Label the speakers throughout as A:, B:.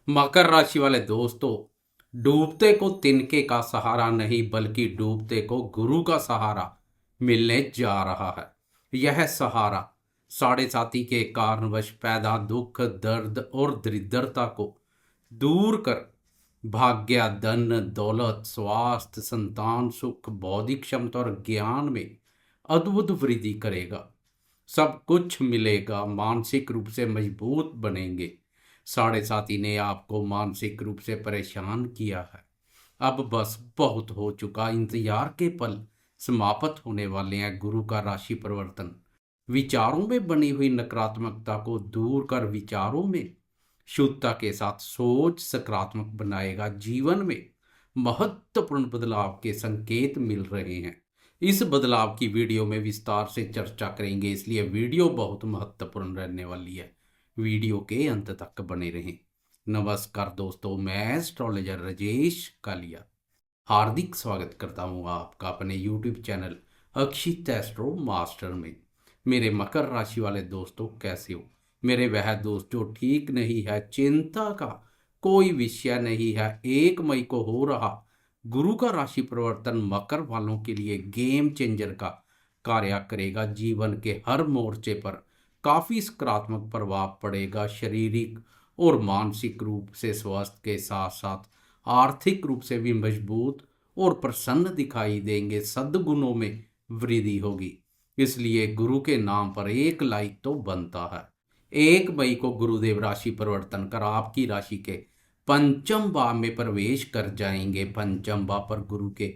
A: मकर राशि वाले दोस्तों, डूबते को तिनके का सहारा नहीं बल्कि डूबते को गुरु का सहारा मिलने जा रहा है। यह सहारा साढ़े साथी के कारणवश पैदा दुख, दर्द और दरिद्रता को दूर कर भाग्य, धन, दौलत, स्वास्थ्य, संतान सुख, बौद्धिक क्षमता और ज्ञान में अद्भुत वृद्धि करेगा। सब कुछ मिलेगा, मानसिक रूप से मजबूत बनेंगे। साढ़े साथी ने आपको मानसिक रूप से परेशान किया है। अब बस बहुत हो चुका, इंतजार के पल समाप्त होने वाले हैं। गुरु का राशि परिवर्तन विचारों में बनी हुई नकारात्मकता को दूर कर विचारों में शुद्धता के साथ सोच सकारात्मक बनाएगा। जीवन में महत्वपूर्ण बदलाव के संकेत मिल रहे हैं। इस बदलाव की वीडियो में विस्तार से चर्चा करेंगे, इसलिए वीडियो बहुत महत्वपूर्ण रहने वाली है। वीडियो के अंत तक बने रहें। नमस्कार दोस्तों, मैं एस्ट्रोलॉजर राजेश कालिया हार्दिक स्वागत करता हूँ आपका अपने YouTube चैनल अक्षित एस्ट्रो मास्टर में। मेरे मकर राशि वाले दोस्तों, कैसे हो? मेरे वह दोस्त जो ठीक नहीं है, चिंता का कोई विषय नहीं है। 1 मई को हो रहा गुरु का राशि परिवर्तन मकर वालों के लिए गेम चेंजर का कार्य करेगा। जीवन के हर मोर्चे पर काफ़ी सकारात्मक प्रभाव पड़ेगा। शारीरिक और मानसिक रूप से स्वस्थ के साथ साथ आर्थिक रूप से भी मजबूत और प्रसन्न दिखाई देंगे। सद्गुणों में वृद्धि होगी, इसलिए गुरु के नाम पर एक लाइक तो बनता है। 1 मई को गुरुदेव राशि परिवर्तन कर आपकी राशि के पंचम भाव में प्रवेश कर जाएंगे। पंचम भाव पर गुरु के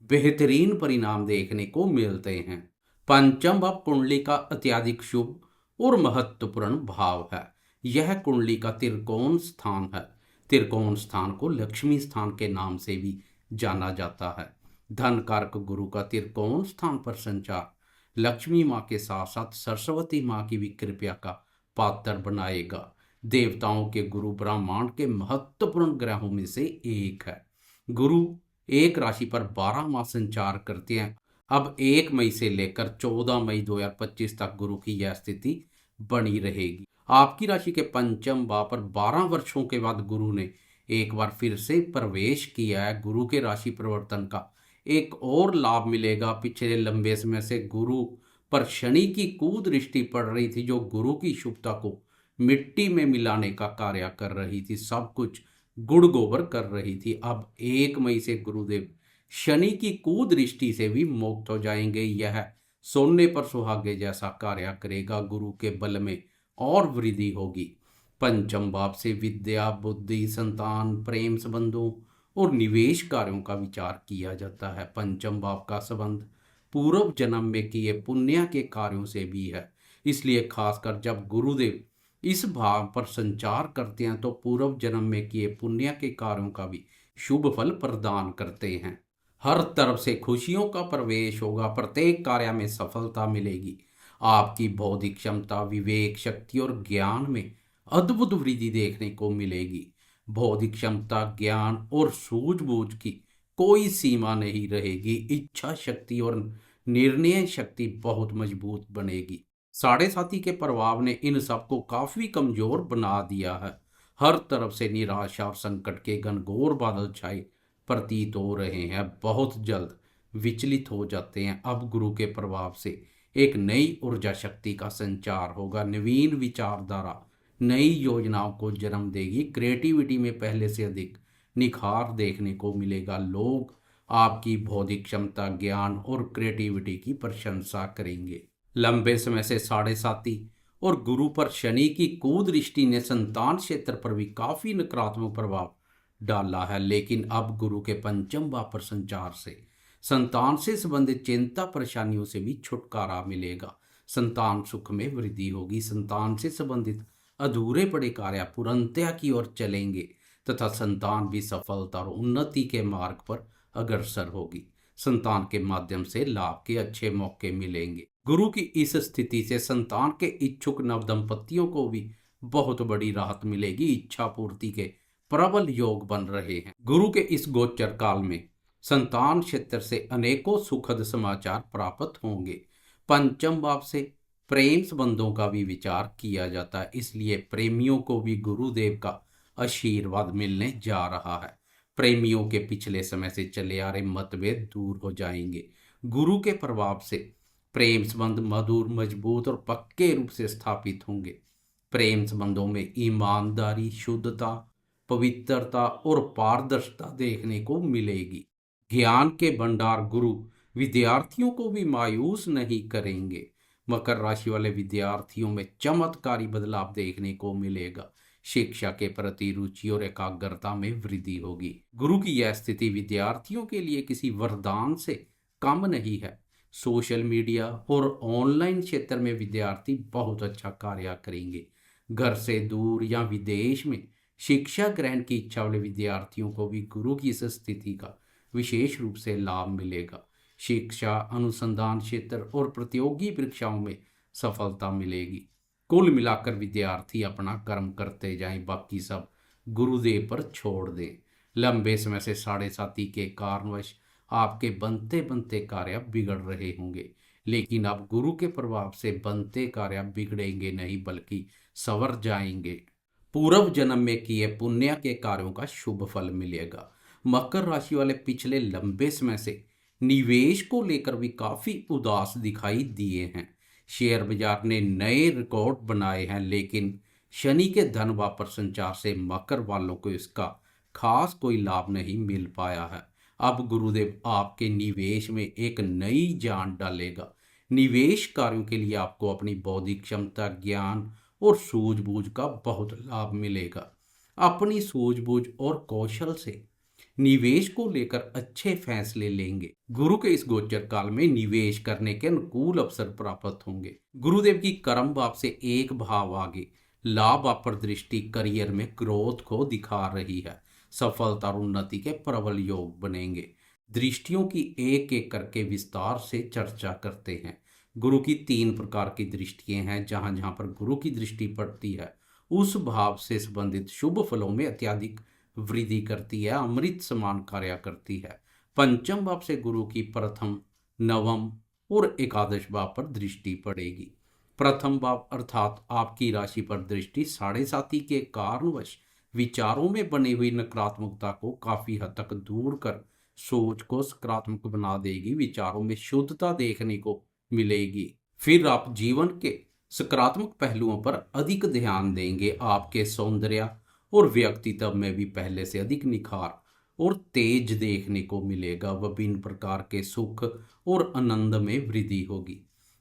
A: बेहतरीन परिणाम देखने को मिलते हैं। पंचम भाव कुंडली का अत्यधिक शुभ और महत्वपूर्ण भाव है। यह कुंडली का त्रिकोण स्थान है। त्रिकोण स्थान को लक्ष्मी स्थान के नाम से भी जाना जाता है। धन कारक गुरु का त्रिकोण स्थान पर संचार लक्ष्मी माँ के साथ साथ सरस्वती माँ की भी कृपा का पात्र बनाएगा। देवताओं के गुरु ब्रह्मांड के महत्वपूर्ण ग्रहों में से एक है। गुरु एक राशि पर 12 माह संचार करते हैं। अब 1 मई से लेकर 14 मई 2025 तक गुरु की यह स्थिति बनी रहेगी। आपकी राशि के पंचम भाव पर 12 वर्षों के बाद गुरु ने एक बार फिर से प्रवेश किया है। गुरु के राशि परिवर्तन का एक और लाभ मिलेगा। पिछले लंबे समय से गुरु पर शनि की कुदृष्टि पड़ रही थी, जो गुरु की शुभता को मिट्टी में मिलाने का कार्य कर रही थी, सब कुछ गुड़ गोबर कर रही थी। अब 1 मई से गुरुदेव शनि की कुदृष्टि से भी मुक्त हो जाएंगे। यह सोने पर सुहागे जैसा कार्य करेगा। गुरु के बल में और वृद्धि होगी। पंचम भाव से विद्या, बुद्धि, संतान, प्रेम संबंधों और निवेश कार्यों का विचार किया जाता है। पंचम भाव का संबंध पूर्व जन्म में किए पुण्य के कार्यों से भी है, इसलिए खासकर जब गुरुदेव इस भाव पर संचार करते हैं तो पूर्व जन्म में किए पुण्य के कार्यों का भी शुभ फल प्रदान करते हैं। हर तरफ से खुशियों का प्रवेश होगा। प्रत्येक कार्य में सफलता मिलेगी। आपकी बौद्धिक क्षमता, विवेक शक्ति और ज्ञान में अद्भुत वृद्धि देखने को मिलेगी। बौद्धिक क्षमता, ज्ञान और सूझबूझ की कोई सीमा नहीं रहेगी। इच्छा शक्ति और निर्णय शक्ति बहुत मजबूत बनेगी। साढ़े साथी के प्रभाव ने इन सबको काफी कमजोर बना दिया है। हर तरफ से निराशा और संकट के घनघोर बादल छाए प्रतीत हो रहे हैं। बहुत जल्द विचलित हो जाते हैं। अब गुरु के प्रभाव से एक नई ऊर्जा शक्ति का संचार होगा। नवीन विचारधारा नई योजनाओं को जन्म देगी। क्रिएटिविटी में पहले से अधिक निखार देखने को मिलेगा। लोग आपकी बौद्धिक क्षमता, ज्ञान और क्रिएटिविटी की प्रशंसा करेंगे। लंबे समय से साढ़े साथी और गुरु पर शनि की कुदृष्टि ने संतान क्षेत्र पर भी काफी नकारात्मक प्रभाव डाला है, लेकिन अब गुरु के पंचम भाव पर संचार से संतान से संबंधित चिंता परेशानियों से भी छुटकारा मिलेगा। संतान सुख में वृद्धि होगी। संतान से संबंधित अधूरे पड़े कार्य पूर्णतया की ओर चलेंगे तथा संतान भी सफलता और उन्नति के मार्ग पर अग्रसर होगी। संतान के माध्यम से लाभ के अच्छे मौके मिलेंगे। गुरु की इस स्थिति से संतान के इच्छुक नवदंपतियों को भी बहुत बड़ी राहत मिलेगी। इच्छा पूर्ति के प्रबल योग बन रहे हैं। गुरु के इस गोचर काल में संतान क्षेत्र से अनेकों सुखद समाचार प्राप्त होंगे। पंचम भाव से प्रेम संबंधों का भी विचार किया जाता है, इसलिए प्रेमियों को भी गुरुदेव का आशीर्वाद मिलने जा रहा है। प्रेमियों के पिछले समय से चले आ रहे मतभेद दूर हो जाएंगे। गुरु के प्रभाव से प्रेम संबंध मधुर, मजबूत और पक्के रूप से स्थापित होंगे। प्रेम संबंधों में ईमानदारी, शुद्धता, पवित्रता और पारदर्शिता देखने को मिलेगी। ज्ञान के भंडार गुरु विद्यार्थियों को भी मायूस नहीं करेंगे। मकर राशि वाले विद्यार्थियों में चमत्कारी बदलाव देखने को मिलेगा। शिक्षा के प्रति रुचि और एकाग्रता में वृद्धि होगी। गुरु की यह स्थिति विद्यार्थियों के लिए किसी वरदान से कम नहीं है। सोशल मीडिया और ऑनलाइन क्षेत्र में विद्यार्थी बहुत अच्छा कार्य करेंगे। घर से दूर या विदेश में शिक्षा ग्रहण की इच्छा वाले विद्यार्थियों को भी गुरु की इस स्थिति का विशेष रूप से लाभ मिलेगा। शिक्षा, अनुसंधान क्षेत्र और प्रतियोगी परीक्षाओं में सफलता मिलेगी। कुल मिलाकर विद्यार्थी अपना कर्म करते जाएं, बाकी सब गुरुदेव पर छोड़ दें। लंबे समय से साढ़े साथी के कारणवश आपके बनते बनते कार्य बिगड़ रहे होंगे, लेकिन अब गुरु के प्रभाव से बनते कार्य बिगड़ेंगे नहीं बल्कि संवर जाएंगे। पूर्व जन्म में किए पुण्य के कार्यों का शुभ फल मिलेगा। मकर राशि वाले पिछले लंबे समय से निवेश को लेकर भी काफी उदास दिखाई दिए हैं। शेयर बाजार ने नए रिकॉर्ड बनाए हैं, लेकिन शनि के धन वापस संचार से मकर वालों को इसका खास कोई लाभ नहीं मिल पाया है। अब गुरुदेव आपके निवेश में एक नई जान डालेगा। निवेश कार्यों के लिए आपको अपनी बौद्धिक क्षमता, ज्ञान और सूझबूझ का बहुत लाभ मिलेगा। अपनी सूझबूझ और कौशल से निवेश को लेकर अच्छे फैसले लेंगे। गुरु के इस गोचर काल में निवेश करने के अनुकूल अवसर प्राप्त होंगे। गुरुदेव की कर्म भाव से एक भाव आगे लाभ पर दृष्टि करियर में ग्रोथ को दिखा रही है। सफलता और उन्नति के प्रबल योग बनेंगे। दृष्टियों की एक एक करके विस्तार से चर्चा करते हैं। गुरु की 3 प्रकार की दृष्टियां हैं। जहां जहां पर गुरु की दृष्टि पड़ती है उस भाव से संबंधित शुभ फलों में अत्यधिक वृद्धि करती है, अमृत समान कार्य करती है। पंचम भाव से गुरु की प्रथम, नवम और एकादश भाव पर दृष्टि पड़ेगी। प्रथम भाव अर्थात आपकी राशि पर दृष्टि साढ़े साथी के कारणवश विचारों में बनी हुई नकारात्मकता को काफी हद तक दूर कर सोच को सकारात्मक बना देगी। विचारों में शुद्धता देखने को मिलेगी। फिर आप जीवन के सकारात्मक पहलुओं पर अधिक ध्यान देंगे। आपके सौंदर्य और व्यक्तित्व में भी पहले से अधिक निखार और तेज देखने को मिलेगा। विभिन्न प्रकार के सुख और आनंद में वृद्धि होगी।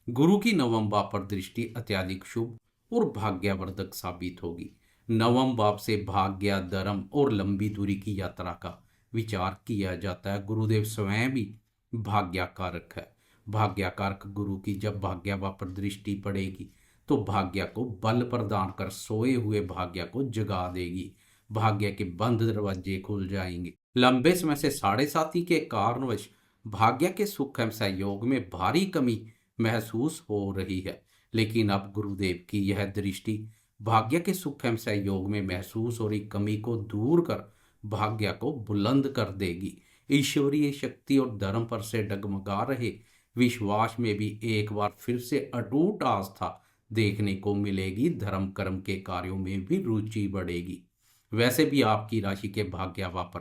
A: गुरु की नवम भाव पर दृष्टि अत्यधिक शुभ और भाग्यवर्धक साबित होगी। नवम भाव से भाग्य, धर्म और लंबी दूरी की यात्रा का विचार किया जाता है। गुरुदेव स्वयं भी भाग्यकारक है। भाग्यकारक गुरु की जब भाग्य भाव पर दृष्टि पड़ेगी तो भाग्य को बल प्रदान कर सोए हुए भाग्य को जगा देगी। भाग्य के बंद दरवाजे खुल जाएंगे। लंबे समय से साढ़े साथी के कारणवश भाग्य के सुख एवं सहयोग में भारी कमी महसूस हो रही है, लेकिन अब गुरुदेव की यह दृष्टि भाग्य के सुख एवं सहयोग में महसूस हो रही कमी को दूर कर भाग्य को बुलंद कर देगी। ईश्वरीय शक्ति और धर्म पर से डगमगा रहे विश्वास में भी एक बार फिर से अटूट आस्था देखने को मिलेगी। धर्म कर्म के कार्यों में भी रुचि बढ़ेगी। वैसे भी आपकी राशि के भाग्यभाव पर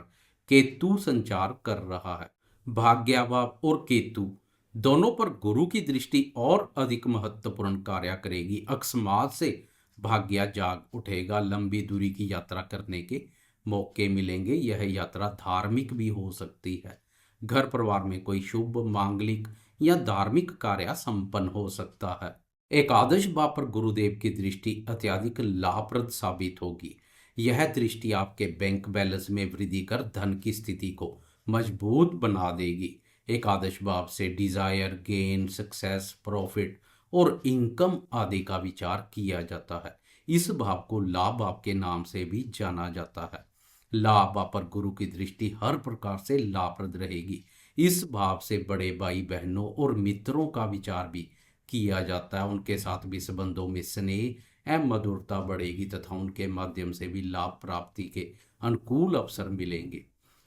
A: केतु संचार कर रहा है। भाग्यभाव और केतु दोनों पर गुरु की दृष्टि और अधिक महत्वपूर्ण कार्य करेगी। अकस्मात से भाग्य जाग उठेगा। लंबी दूरी की यात्रा करने के मौके मिलेंगे। यह यात्रा धार्मिक भी हो सकती है। घर परिवार में कोई शुभ, मांगलिक या धार्मिक कार्य संपन्न हो सकता है। एकादश भाव पर गुरुदेव की दृष्टि अत्यधिक लाभप्रद साबित होगी। यह दृष्टि आपके बैंक बैलेंस में वृद्धि कर धन की स्थिति को मजबूत बना देगी। एकादश भाव से डिजायर, गेन, सक्सेस, प्रॉफिट और इनकम आदि का विचार किया जाता है। इस भाव को लाभ भाव के नाम से भी जाना जाता है। लाभ भाव पर गुरु की दृष्टि हर प्रकार से लाभप्रद रहेगी। इस भाव से बड़े भाई बहनों और मित्रों का विचार भी किया जाता है। उनके साथ भी संबंधों में स्नेह एवं मधुरता बढ़ेगी तथा उनके माध्यम से भी लाभ प्राप्ति के अनुकूल अवसर मिलेंगे।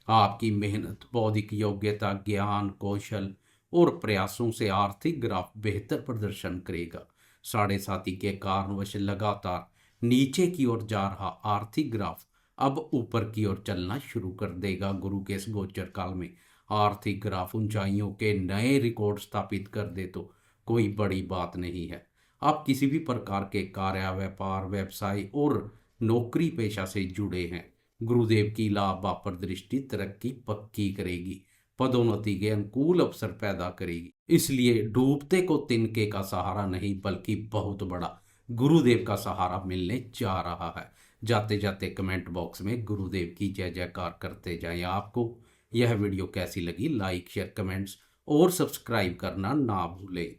A: आपकी मेहनत, बौद्धिक योग्यता, ज्ञान, कौशल और प्रयासों से आर्थिक ग्राफ बेहतर प्रदर्शन करेगा। साढ़े साथी के कारणवश लगातार नीचे की ओर जा रहा आर्थिक ग्राफ अब ऊपर की ओर चलना शुरू कर देगा। गुरु के इस गोचर काल में आर्थिक ग्राफ ऊंचाइयों के नए रिकॉर्ड स्थापित कर दे तो कोई बड़ी बात नहीं है। आप किसी भी प्रकार के कार्य, व्यापार, व्यवसाय और नौकरी पेशा से जुड़े हैं, गुरुदेव की लाभ आप पर दृष्टि तरक्की पक्की करेगी, पदोन्नति के अनुकूल अवसर पैदा करेगी। इसलिए डूबते को तिनके का सहारा नहीं बल्कि बहुत बड़ा गुरुदेव का सहारा मिलने जा रहा है। जाते जाते कमेंट बॉक्स में गुरुदेव की जय जयकार करते जाएं। आपको यह वीडियो कैसी लगी? लाइक, शेयर, कमेंट्स और सब्सक्राइब करना ना भूलें।